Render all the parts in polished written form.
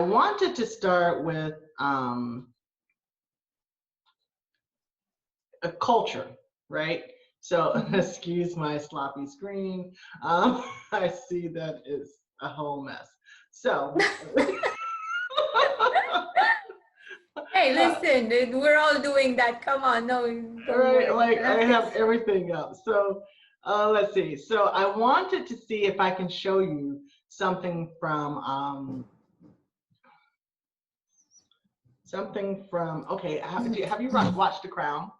I wanted to start with a culture, right? So excuse my sloppy screen. I see that is a whole mess. So Hey, listen, we're all doing that. Come on, no, don't right, worry. like I have everything up. So let's see. So I wanted to see if I can show you something from okay, have you watched The Crown?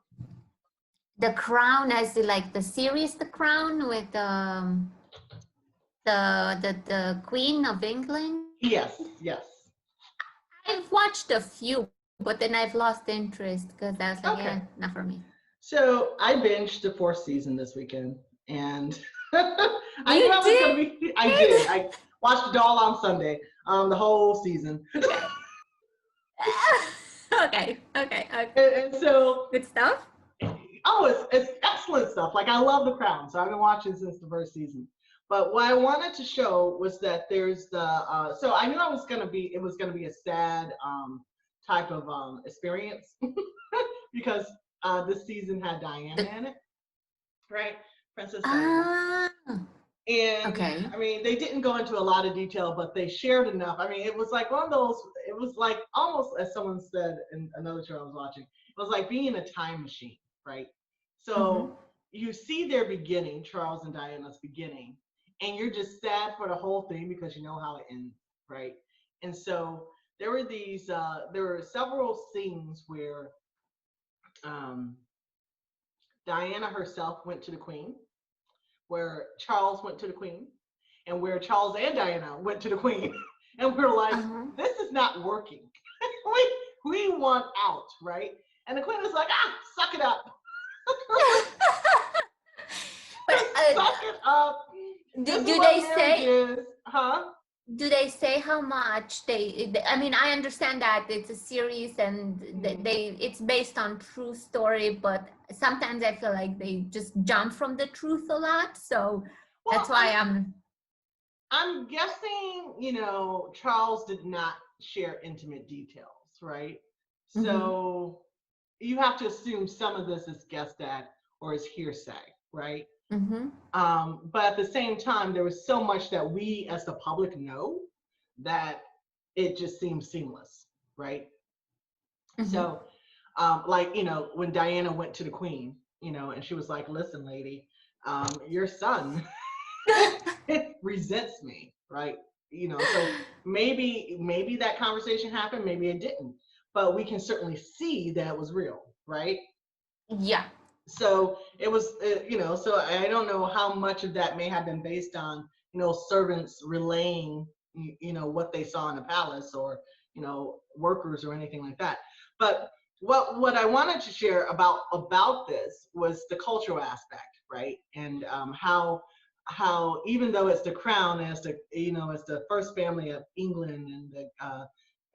The Crown, as the, like the series The Crown with the Queen of England. Yes, yes. I've watched a few, but then I've lost interest because I was like, Okay. yeah, not for me. So I binged the fourth season this weekend, and I knew You I was gonna be. I did. I watched it all on Sunday, the whole season. Okay. Okay. And so, Good stuff. oh, it's excellent stuff. Like I love The Crown, so I've been watching since the first season. But what I wanted to show was that there's the. So I knew I was gonna be. It was gonna be a sad type of experience because this season had Diana in it, right? Princess Diana. And Okay. I mean, they didn't go into a lot of detail, but they shared enough. I mean, it was like one of those, it was like almost, as someone said in another show I was watching, it was like being in a time machine, right? So you see their beginning, Charles and Diana's beginning, and you're just sad for the whole thing because you know how it ends, right? And so there were several scenes where Diana herself went to the Queen, where Charles went to the Queen, and where Charles and Diana went to the Queen. And we're like, this is not working. we want out, right? And the Queen was like, suck it up. But suck it up. Do they say? Is, huh? Do they say how much they? I mean, I understand that it's a series and it's based on true story, but sometimes I feel like they just jump from the truth a lot. So that's why I'm guessing, Charles did not share intimate details, right? So you have to assume some of this is guessed at or is hearsay, right? But at the same time, there was so much that we as the public know that it just seems seamless, right? So, like, when Diana went to the Queen, and she was like, listen, lady, your son resents me, right? So maybe that conversation happened, maybe it didn't, but we can certainly see that it was real, right? Yeah. So it was, so I don't know how much of that may have been based on, servants relaying, what they saw in the palace or, workers or anything like that. But what I wanted to share about this was the cultural aspect, right? And how even though it's the crown, as the it's the first family of England and the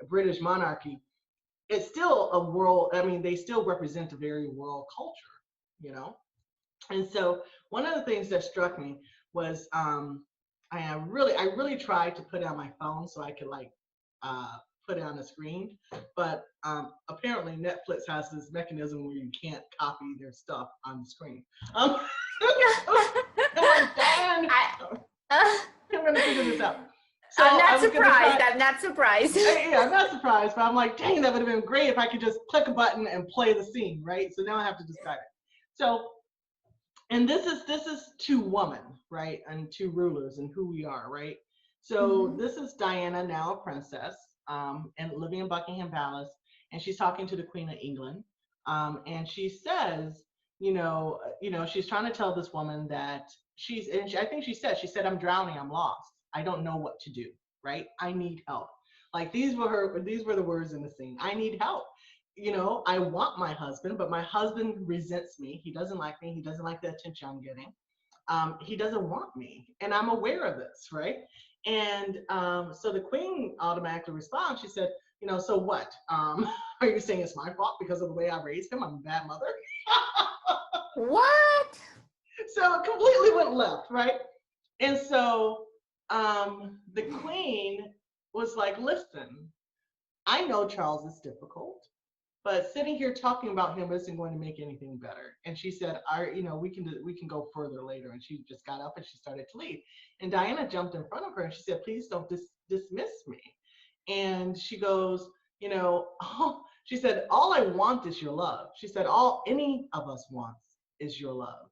British monarchy, it's still a world. I mean, they still represent a very world culture, And so one of the things that struck me was I really tried to put it on my phone so I could like put it on the screen, but apparently Netflix has this mechanism where you can't copy their stuff on the screen. I'm like, dang, I'm gonna figure this out. So I'm not surprised. I'm not surprised. Yeah, I'm not surprised, but I'm like, dang, that would have been great if I could just click a button and play the scene, right? So now I have to describe it. So, and this is two women, right, and two rulers, and who we are, right? So this is Diana, now a princess, and living in Buckingham Palace, and she's talking to the Queen of England, and she says, she's trying to tell this woman that I think she said, I'm drowning, I'm lost. I don't know what to do, right? I need help. Like these were the words in the scene. I need help. I want my husband, but my husband resents me. He doesn't like me. He doesn't like the attention I'm getting. He doesn't want me. And I'm aware of this, right? And so the Queen automatically responds. She said, so what? Are you saying it's my fault because of the way I raised him? I'm a bad mother? What? So it completely went left, right? And so the Queen was like, listen, I know Charles is difficult, but sitting here talking about him isn't going to make anything better. And she said, we can go further later. And she just got up and she started to leave. And Diana jumped in front of her and she said, please don't dismiss me. And she goes, she said, all I want is your love. She said, all any of us wants is your love.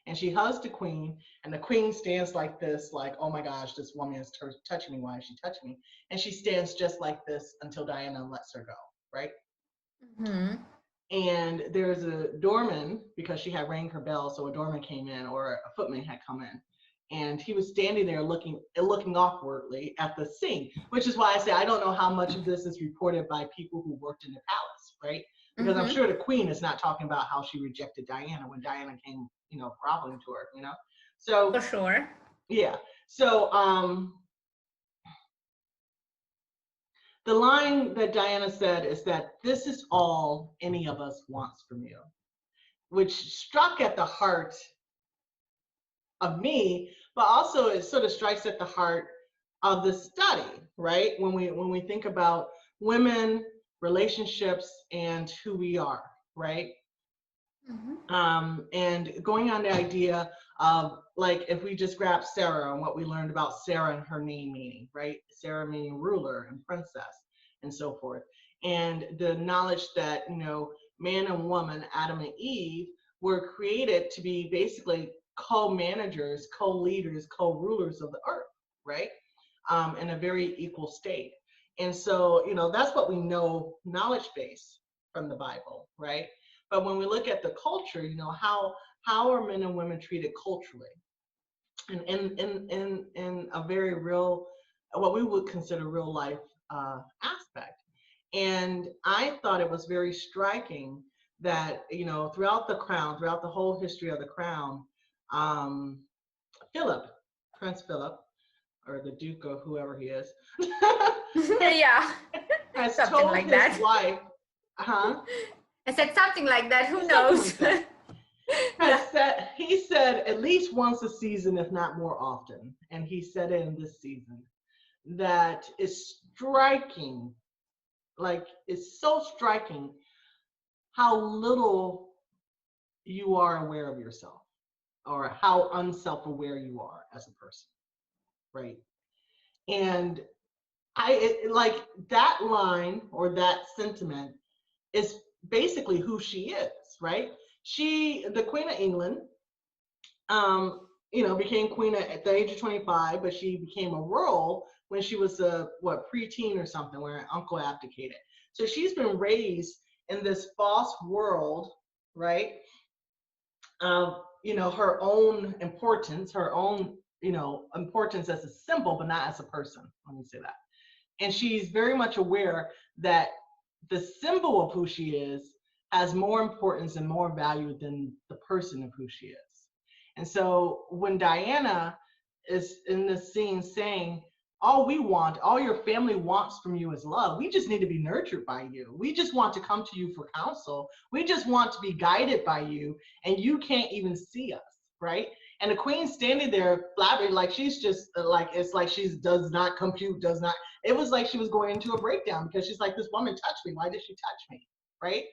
And she hugs the queen, and the queen stands like this, like, oh my gosh, this woman is touching me. Why is she touching me? And she stands just like this until Diana lets her go, right? Mm-hmm. And there's a doorman, because she had rang her bell, so a doorman came in, or a footman had come in. And he was standing there looking awkwardly at the scene, which is why I say I don't know how much of this is reported by people who worked in the palace, right? Because I'm sure the queen is not talking about how she rejected Diana when Diana came, groveling to her, So for sure. Yeah. So the line that Diana said is that this is all any of us wants from you, which struck at the heart of me, but also it sort of strikes at the heart of the study, right? When we think about women, relationships, and who we are, right? And going on the idea of, like, if we just grab Sarah and what we learned about Sarah and her name meaning, right? Sarah meaning ruler and princess and so forth. And the knowledge that, man and woman, Adam and Eve, were created to be basically co-managers, co-leaders, co-rulers of the earth, right? In a very equal state. And so, that's what we know knowledge base from the Bible, right? But when we look at the culture, how are men and women treated culturally? And in a very real, what we would consider real life aspect. And I thought it was very striking that, throughout the crown, throughout the whole history of the crown, Prince Philip, or the Duke of whoever he is, yeah, has something told like his that. wife, I said something like that. Who something knows? like that. He said at least once a season, if not more often, and he said it in this season, that is striking, like it's so striking how little you are aware of yourself, or how unself-aware you are as a person, right? And like that line or that sentiment is basically who she is, right? The Queen of England, became queen at the age of 25, but she became a royal when she was preteen or something, when her uncle abdicated. So she's been raised in this false world, right? Of, her own importance, importance as a symbol, but not as a person. Let me say that. And she's very much aware that the symbol of who she is has more importance and more value than the person of who she is. And so when Diana is in this scene saying, all your family wants from you is love. We just need to be nurtured by you. We just want to come to you for counsel. We just want to be guided by you, and you can't even see us, right? And the queen standing there blabbering, like she's just like, it's like she does not compute, it was like she was going into a breakdown, because she's like, this woman touched me. Why did she touch me, right?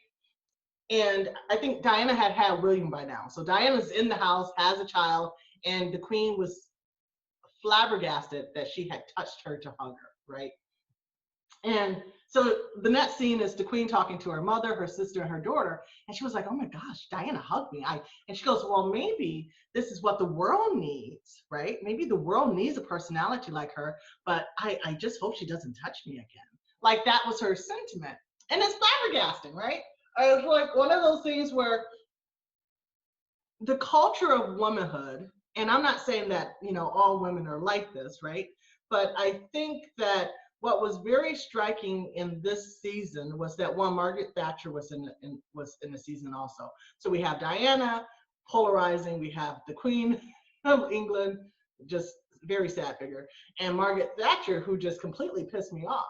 And I think Diana had William by now. So Diana's in the house, has a child, and the queen was flabbergasted that she had touched her to hug her, right? And so the next scene is the queen talking to her mother, her sister, and her daughter. And she was like, oh my gosh, Diana hugged me. And she goes, well, maybe this is what the world needs, right? Maybe the world needs a personality like her, but I just hope she doesn't touch me again. Like, that was her sentiment. And it's flabbergasting, right? It's like one of those things where the culture of womanhood, and I'm not saying that, all women are like this, right? But I think that what was very striking in this season was that Margaret Thatcher was in the season also. So we have Diana polarizing, we have the Queen of England, just very sad figure, and Margaret Thatcher, who just completely pissed me off.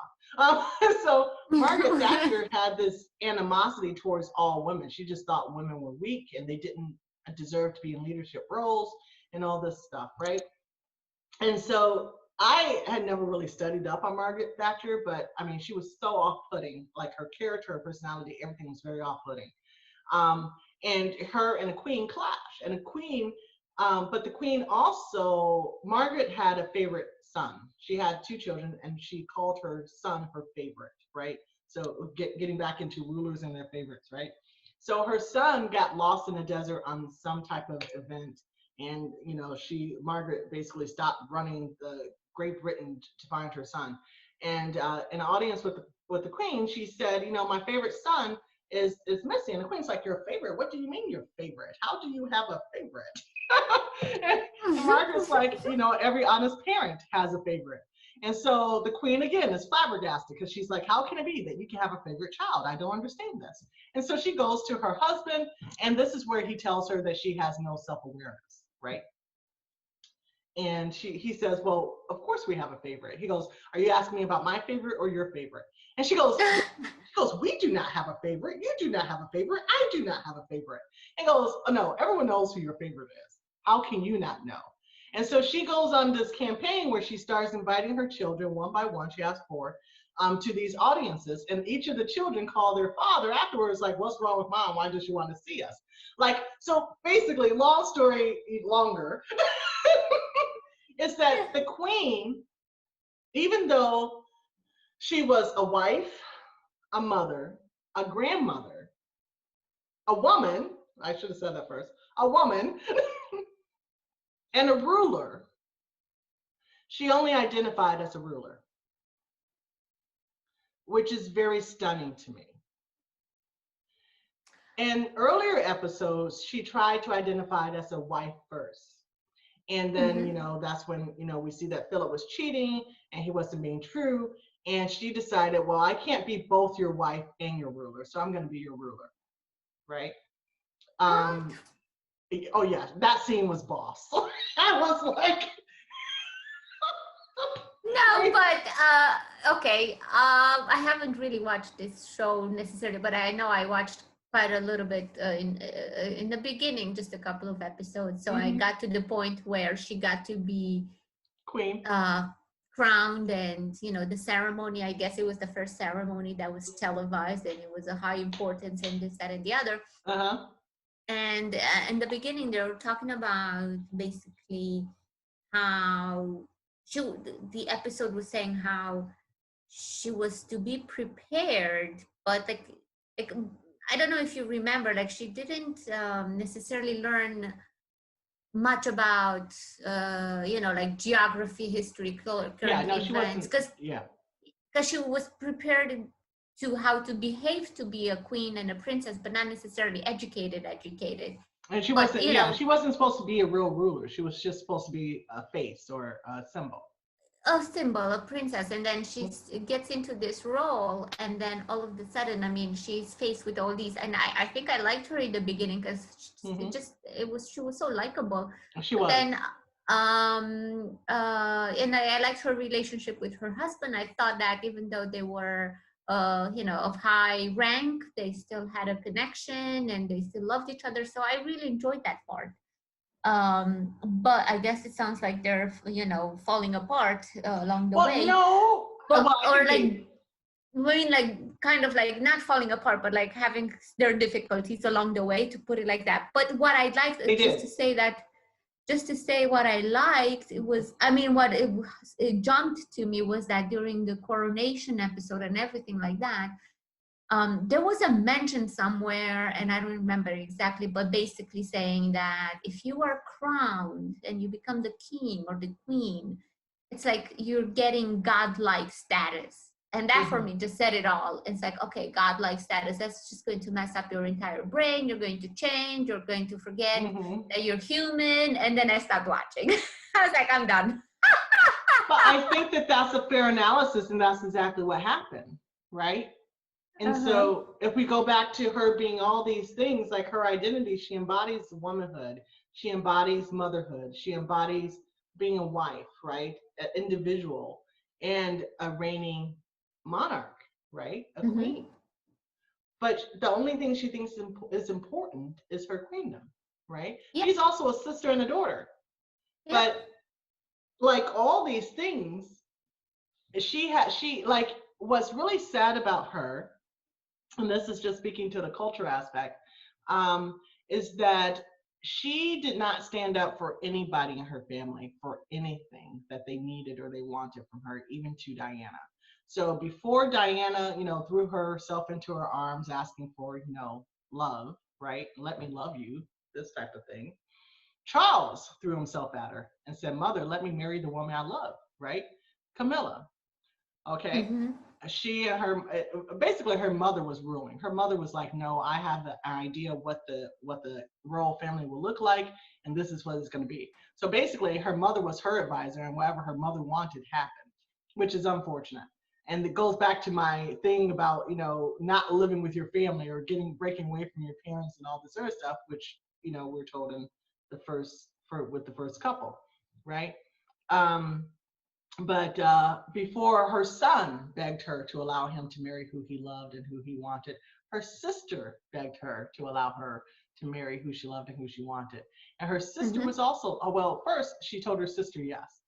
So Margaret Thatcher had this animosity towards all women. She just thought women were weak and they didn't deserve to be in leadership roles and all this stuff, right? And so I had never really studied up on Margaret Thatcher, but I mean, she was so off-putting. Like her character, her personality, everything was very off-putting. Um, and her and the Queen clash, and the Queen, but the Queen also, Margaret had a favorite son. She had two children, and she called her son her favorite, right? So getting back into rulers and their favorites, right? So her son got lost in the desert on some type of event, and Margaret basically stopped running the Great Britain to find her son. And in an audience with the Queen, she said, my favorite son is missing. And the Queen's like, your favorite? What do you mean your favorite? How do you have a favorite? and Margaret's like, every honest parent has a favorite. And so the Queen again is flabbergasted because she's like, how can it be that you can have a favorite child? I don't understand this. And so she goes to her husband, and this is where he tells her that she has no self-awareness, right? And he says, well, of course we have a favorite. He goes, are you asking me about my favorite or your favorite? And she goes, we do not have a favorite. You do not have a favorite. I do not have a favorite. And goes, oh no, everyone knows who your favorite is. How can you not know? And so she goes on this campaign where she starts inviting her children one by one. She has 4 to these audiences, and each of the children call their father afterwards, like, what's wrong with mom? Why does she want to see us? Like, so basically, long story longer, is that the Queen, even though she was a wife, a mother, a grandmother, a woman, I should have said that first, a woman, and a ruler, she only identified as a ruler, which is very stunning to me. In earlier episodes, she tried to identify it as a wife first. And then, that's when, we see that Philip was cheating and he wasn't being true. And she decided, well, I can't be both your wife and your ruler, so I'm going to be your ruler, right? Oh yeah, that scene was boss. I was like, no, but okay. I haven't really watched this show necessarily, but I know I watched quite a little bit in the beginning, just a couple of episodes. So I got to the point where she got to be Queen, crowned, and the ceremony. I guess it was the first ceremony that was televised, and it was a high importance, and this, that, and the other. And in the beginning, they were talking about basically how the episode was saying how she was to be prepared, but like I don't know if you remember, like she didn't necessarily learn much about like geography, history, current events, because she was prepared to how to behave to be a queen and a princess, but not necessarily educated. And she wasn't, she wasn't supposed to be a real ruler. She was just supposed to be a face or a symbol. A symbol, a princess, and then she gets into this role, and then all of a sudden, I mean, she's faced with all these, and I think I liked her in the beginning because she was so likable. She was. Then and I liked her relationship with her husband. I thought that even though they were of high rank, they still had a connection and they still loved each other. So I really enjoyed that part. But I guess it sounds like they're falling apart along the way. No, but, or like kind of like not falling apart, but like having their difficulties along the way, to put it like that. But what I'd like just to say what I liked, it was, I mean, what it jumped to me was that during the coronation episode and everything like that, there was a mention somewhere, and I don't remember exactly, but basically saying that if you are crowned and you become the king or the queen, it's like you're getting godlike status. And that for me just said it all. It's like, okay, godlike status, that's just going to mess up your entire brain. You're going to change. You're going to forget that you're human. And then I stopped watching. I was like, I'm done. But I think that that's a fair analysis, and that's exactly what happened, right? And so if we go back to her being all these things, like her identity, she embodies womanhood. She embodies motherhood. She embodies being a wife, right? An individual and a reigning monarch, right? A queen. But the only thing she thinks is important is her queendom, right? She's also a sister and a daughter. But like all these things, she like, what's really sad about her, and this is just speaking to the culture aspect, is that she did not stand up for anybody in her family for anything that they needed or they wanted from her, even to Diana. So before Diana, threw herself into her arms asking for, love, right? Let me love you, this type of thing. Charles threw himself at her and said, Mother, let me marry the woman I love, right? Camilla, okay? Mm-hmm. She and her, basically her mother was ruling. Her mother was like, no, I have an idea what the royal family will look like, and this is what it's going to be. So basically her mother was her advisor, and whatever her mother wanted happened, which is unfortunate. And it goes back to my thing about, not living with your family or breaking away from your parents and all this other stuff, which, we're told in with the first couple, right? um but before her son begged her to allow him to marry who he loved and who he wanted, her sister begged her to allow her to marry who she loved and who she wanted. And her sister Mm-hmm. was also, well, first she told her sister yes,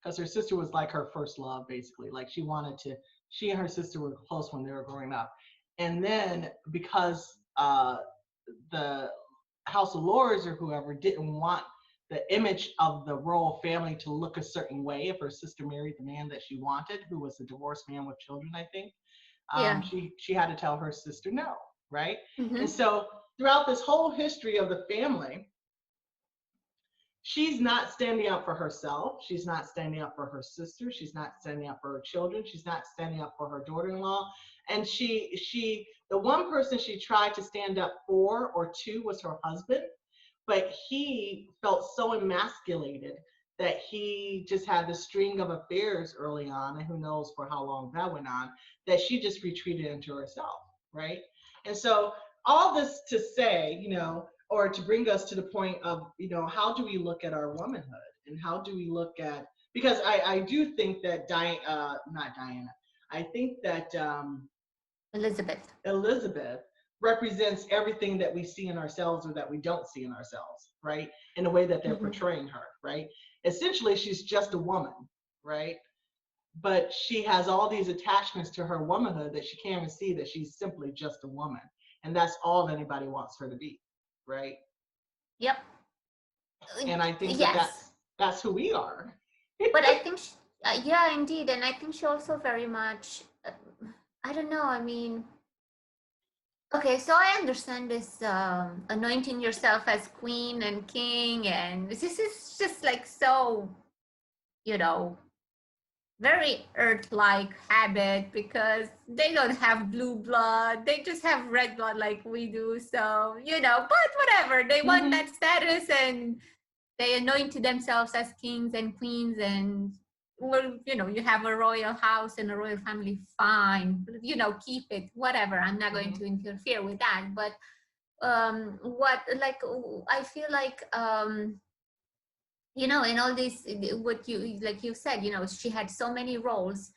because her sister was like her first love, basically. Like she and her sister were close when they were growing up. And then because the House of Lords or whoever didn't want the image of the royal family to look a certain way if her sister married the man that she wanted, who was a divorced man with children, I think. Yeah. She had to tell her sister no, right? And Mm-hmm. so throughout this whole history of the family, she's not standing up for herself. She's not standing up for her sister. She's not standing up for her children. She's not standing up for her daughter-in-law. And the one person she tried to stand up for or to was her husband, but he felt so emasculated that he just had this string of affairs early on, and who knows for how long that went on, that she just retreated into herself, right? And so all this to say, or to bring us to the point of, how do we look at our womanhood, and how do we look at, because I do think that not Diana, I think that Elizabeth represents everything that we see in ourselves or that we don't see in ourselves, right? In the way that they're Mm-hmm. portraying her, right? Essentially, she's just a woman, right? But she has all these attachments to her womanhood that she can't even see that she's simply just a woman. And that's all anybody wants her to be, right? Yep. And I think that Yes. that's who we are. But I think, yeah, indeed. And I think she also very much, I don't know, I mean, okay, so I understand this anointing yourself as queen and king, and this is just like so, you know, very earth-like habit because they don't have blue blood, they just have red blood like we do. So, but whatever, they want that status and they anointed themselves as kings and queens, and well, you have a royal house and a royal family, fine, keep it, whatever. I'm not going to interfere with that. But what, like, I feel like in all this, what you, like you said, she had so many roles,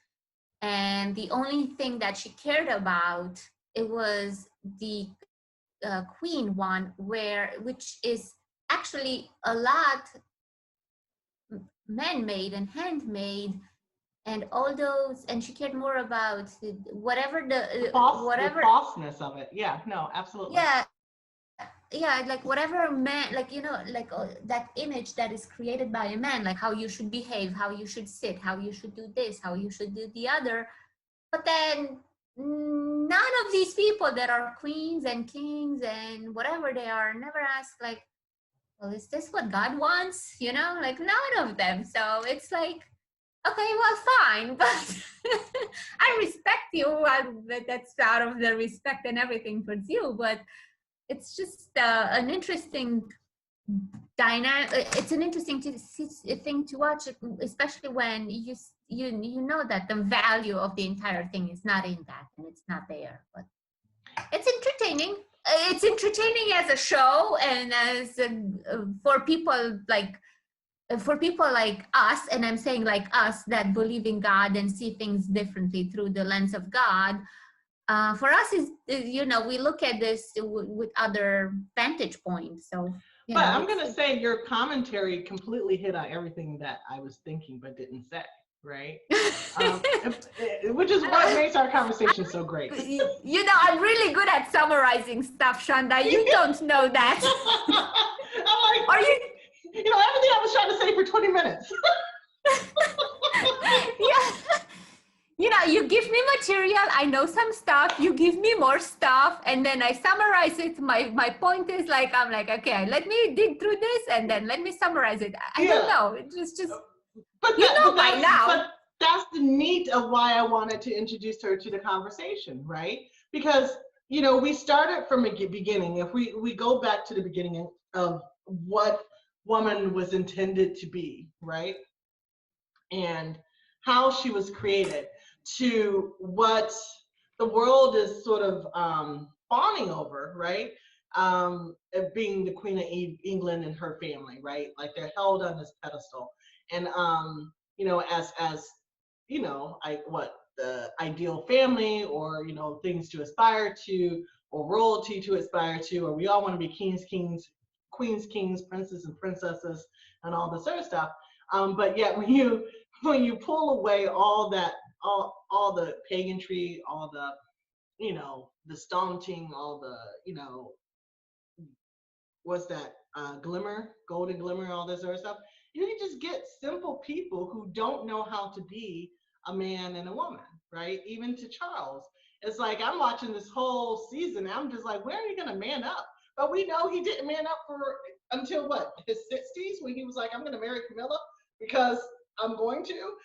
and the only thing that she cared about, it was the queen one, which is actually a lot man-made and handmade, and all those, and she cared more about whatever The falseness of it. Yeah, no, absolutely. Yeah, like whatever man, like like that image that is created by a man, like how you should behave, how you should sit, how you should do this, how you should do the other. But then none of these people that are queens and kings and whatever they are never ask, like, well, is this what God wants? Like none of them. So it's like, okay, well, fine, but I respect you. That's out of the respect and everything towards you. But it's just an interesting dynamic. It's an interesting thing to watch, especially when you know that the value of the entire thing is not in that, and it's not there. But it's entertaining. It's entertaining as a show, and as for people like us, and I'm saying like us that believe in God and see things differently through the lens of God. For us is we look at this with other vantage points. So you But know, I'm going to say your commentary completely hit on everything that I was thinking but didn't say, right? Which is what makes our conversation so great. You know, I'm really good at summarizing stuff, Shonda. You don't know that. I'm like, Are you? You know, everything I was trying to say for 20 minutes. Yeah. You know, you give me material, I know some stuff, you give me more stuff, and then I summarize it. My point is like, I'm like, okay, let me dig through this and then let me summarize it. I don't know. It's just but you know but by now. But that's the meat of why I wanted to introduce her to the conversation, right? Because, you know, we started from the beginning. If we go back to the beginning of what woman was intended to be, right? And how she was created, to what the world is sort of fawning over, right? Being the Queen of England and her family, right? Like they're held on this pedestal, and you know, as you know, what the ideal family, or you know, things to aspire to, or royalty to aspire to, or we all want to be kings, queens, kings, princes, and princesses, and all this other stuff. But yet, when you pull away all that, all the pageantry, all the, you know, the staunting, all the, you know, what's that, glimmer, golden glimmer, all this other stuff, you can just get simple people who don't know how to be a man and a woman, right? Even to Charles, it's like I'm watching this whole season, and I'm just like, when are you gonna man up? But we know he didn't man up until what, his 60s, when he was like, I'm gonna marry Camilla because I'm going to.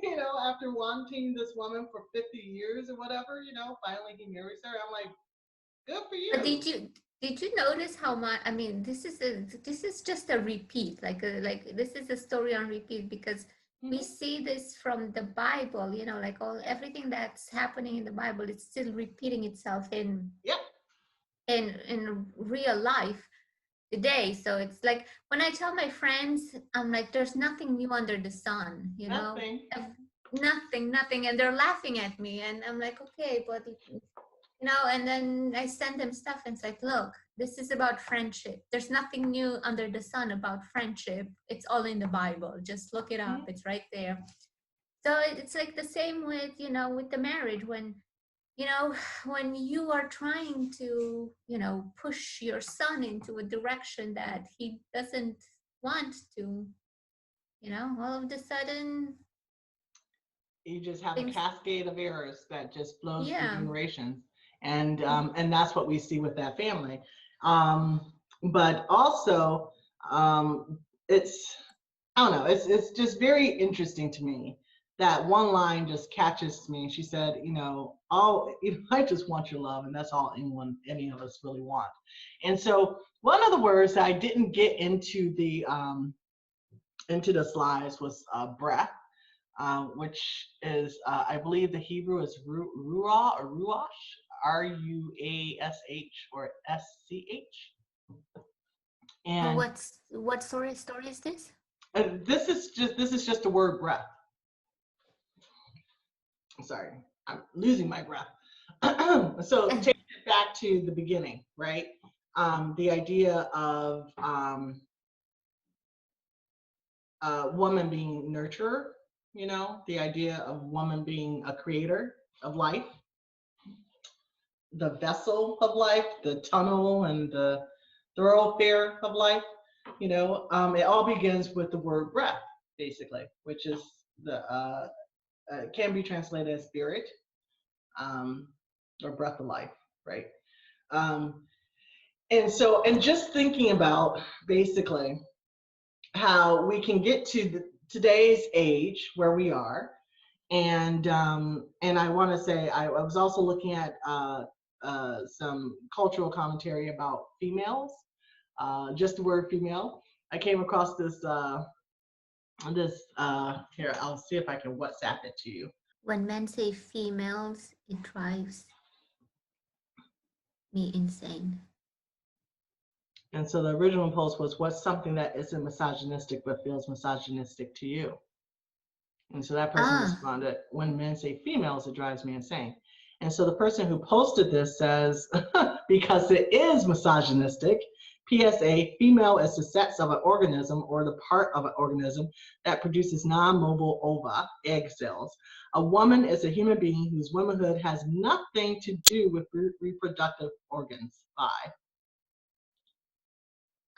You know, after wanting this woman for 50 years or whatever, you know, finally he marries her. I'm like, good for you. But did you notice how much? I mean, this is just a repeat, like this is a story on repeat, because we see this from the Bible. You know, like everything that's happening in the Bible, it's still repeating itself in real life today. So it's like when I tell my friends, I'm like, there's nothing new under the sun, you know, nothing, and they're laughing at me, and I'm like, okay, but you know, and then I send them stuff, and it's like, look, this is about friendship. There's nothing new under the sun about friendship. It's all in the Bible. Just look it up. It's right there. So it's like the same with, you know, with the marriage, when, you know, when you are trying to, you know, push your son into a direction that he doesn't want to, you know, all of a sudden you just have a cascade of errors that just flows through generations, and that's what we see with that family. But also, it's, I don't know, it's just very interesting to me that one line just catches me. She said, you know, I just want your love, and that's all any of us really want. And so one of the words that I didn't get into the slides was breath, which is, I believe the Hebrew is ruah or ruash, ruash or sch. And what story is this? This is just the word breath. Sorry, I'm losing my breath. So take it back to the beginning, right? The idea of woman being nurturer, you know, the idea of woman being a creator of life, the vessel of life, the tunnel and the thoroughfare of life, you know, it all begins with the word breath, basically, which is the can be translated as spirit, or breath of life, right? And so, and just thinking about basically how we can get to today's age where we are, and I want to say I was also looking at some cultural commentary about females, just the word female. I came across this here, I'll see if I can WhatsApp it to you. When men say females, it drives me insane. And so the original post was, what's something that isn't misogynistic but feels misogynistic to you? And so that person responded, when men say females, it drives me insane. And so the person who posted this says, because it is misogynistic, PSA, female is the sex of an organism or the part of an organism that produces non-mobile ova, egg cells. A woman is a human being whose womanhood has nothing to do with reproductive organs. 5.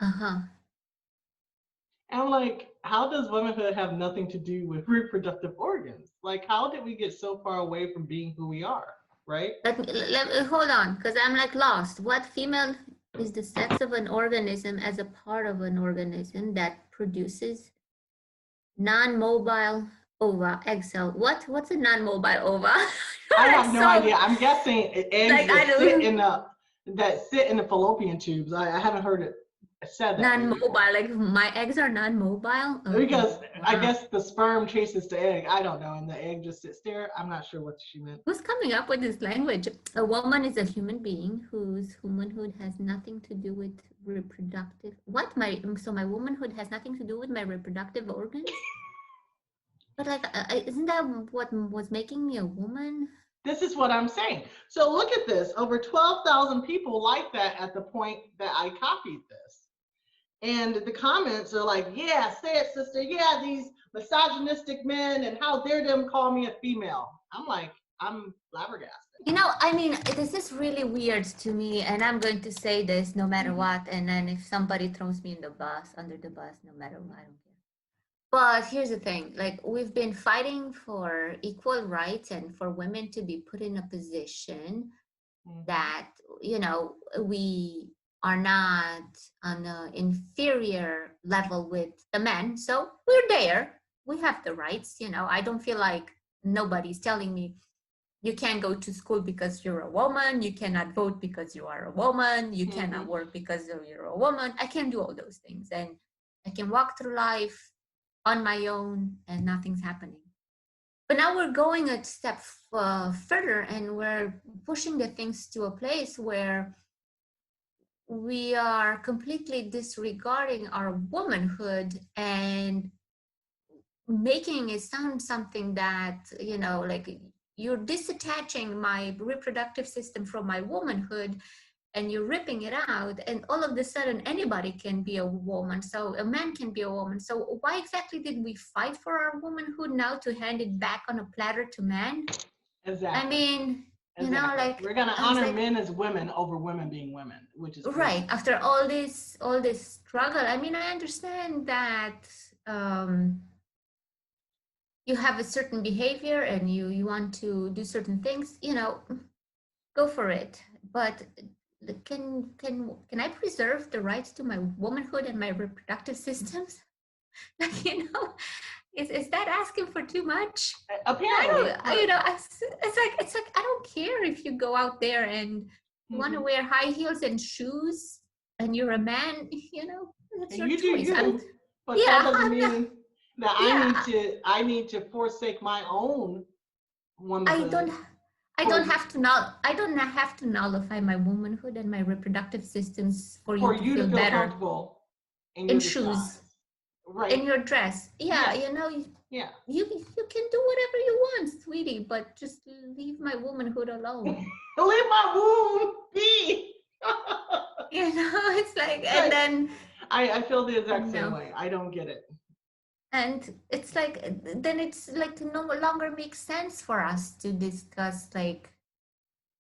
Uh-huh. And I'm like, how does womanhood have nothing to do with reproductive organs? Like, how did we get so far away from being who we are, right? Let me hold on, because I'm like lost. What female is the sex of an organism as a part of an organism that produces non-mobile ova, egg cell? What's a non-mobile ova? I have no idea. I'm guessing eggs like, that sit in the fallopian tubes. I haven't heard it said that non-mobile, like my eggs are non-mobile. Okay. Because Wow. I guess the sperm chases the egg. I don't know, and the egg just sits there. I'm not sure what she meant. Who's coming up with this language? A woman is a human being whose womanhood has nothing to do with reproductive. What so my womanhood has nothing to do with my reproductive organs? But like, isn't that what was making me a woman? This is what I'm saying. So look at this. Over 12,000 people like that at the point that I copied this. And the comments are like, yeah, say it, sister. Yeah, these misogynistic men, and how dare them call me a female. I'm like, I'm flabbergasted. You know, I mean, this is really weird to me, and I'm going to say this no matter what. And then if somebody throws me in the bus, under the bus, no matter what, I don't care. But here's the thing, like, we've been fighting for equal rights and for women to be put in a position that, you know, we are not on an inferior level with the men. So we're there. We have the rights, you know. I don't feel like nobody's telling me you can't go to school because you're a woman. You cannot vote because you are a woman. You cannot work because you're a woman. I can do all those things. And I can walk through life on my own and nothing's happening. But now we're going a step further, and we're pushing the things to a place where we are completely disregarding our womanhood and making it sound something that, you know, like, you're disattaching my reproductive system from my womanhood and you're ripping it out, and all of a sudden anybody can be a woman, so a man can be a woman. So why exactly did we fight for our womanhood now to hand it back on a platter to men? Exactly. I mean, you know, like, we're gonna honor men as women over women being women, which is crazy. Right. After all this struggle, I mean, I understand that you have a certain behavior and you want to do certain things, you know, go for it. But can I preserve the rights to my womanhood and my reproductive systems? Like, you know, is that asking for too much? Apparently, you know, it's like I don't care if you go out there and you want to wear high heels and shoes and you're a man, you know, that's your choice. But that doesn't mean that I need to forsake my own womanhood. I don't have to nullify my womanhood and my reproductive systems for you to feel better. Comfortable in shoes, right? In your dress, yeah, yes. You know, yeah, you can do whatever you want, sweetie, but just leave my womanhood alone. Leave my womb be. You know, it's like, and then I feel the exact same way. I don't get it. And it's like, then it's like no longer makes sense for us to discuss, like,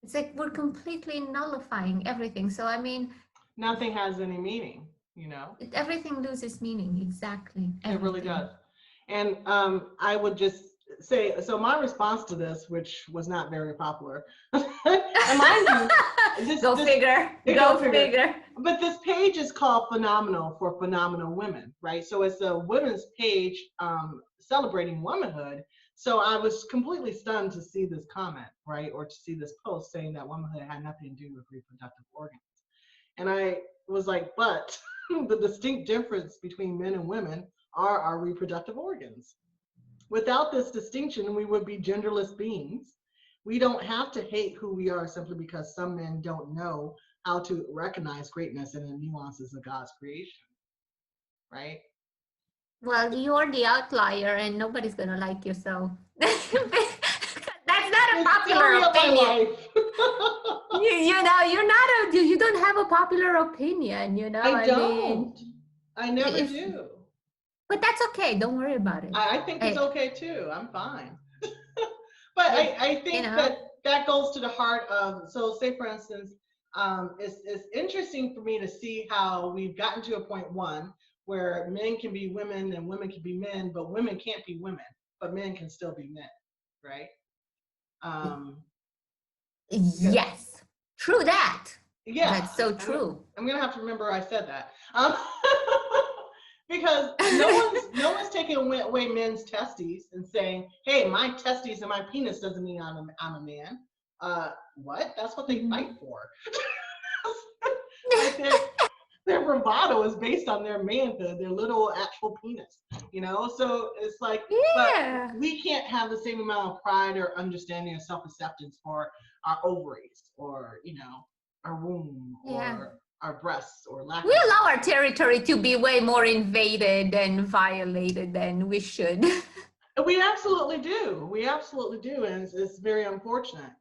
it's like we're completely nullifying everything. So I mean, nothing has any meaning, you know. Everything loses meaning, exactly. Everything. It really does. And I would just say, so my response to this, which was not very popular, and mind you, go figure. But this page is called Phenomenal for Phenomenal Women, right? So it's a women's page celebrating womanhood. So I was completely stunned to see this comment, right? Or to see this post saying that womanhood had nothing to do with reproductive organs. And I was like, but the distinct difference between men and women are our reproductive organs. Without this distinction, we would be genderless beings. We don't have to hate who we are simply because some men don't know how to recognize greatness in the nuances of God's creation, right? Well, you're the outlier and nobody's going to like you, so that's not popular of my opinion. life. You know, you don't have a popular opinion, you know. I mean, don't. I never do. But that's okay. Don't worry about it. I think it's okay too. I'm fine. But I think you know, that goes to the heart of, so say for instance, it's interesting for me to see how we've gotten to a point, one, where men can be women and women can be men, but women can't be women, but men can still be men, right? Yes, true that. Yeah, That's so true. I'm gonna have to remember I said that. Because no one's taking away men's testes and saying, "Hey, my testes and my penis doesn't mean I'm a man." What? That's what they fight for. Like their bravado is based on their manhood, their little actual penis, you know? So it's like, Yeah. but we can't have the same amount of pride or understanding or self-acceptance for our ovaries or, you know, our womb or our breasts or lack. We allow our territory to be way more invaded and violated than we should. We absolutely do. We absolutely do. And it's very unfortunate.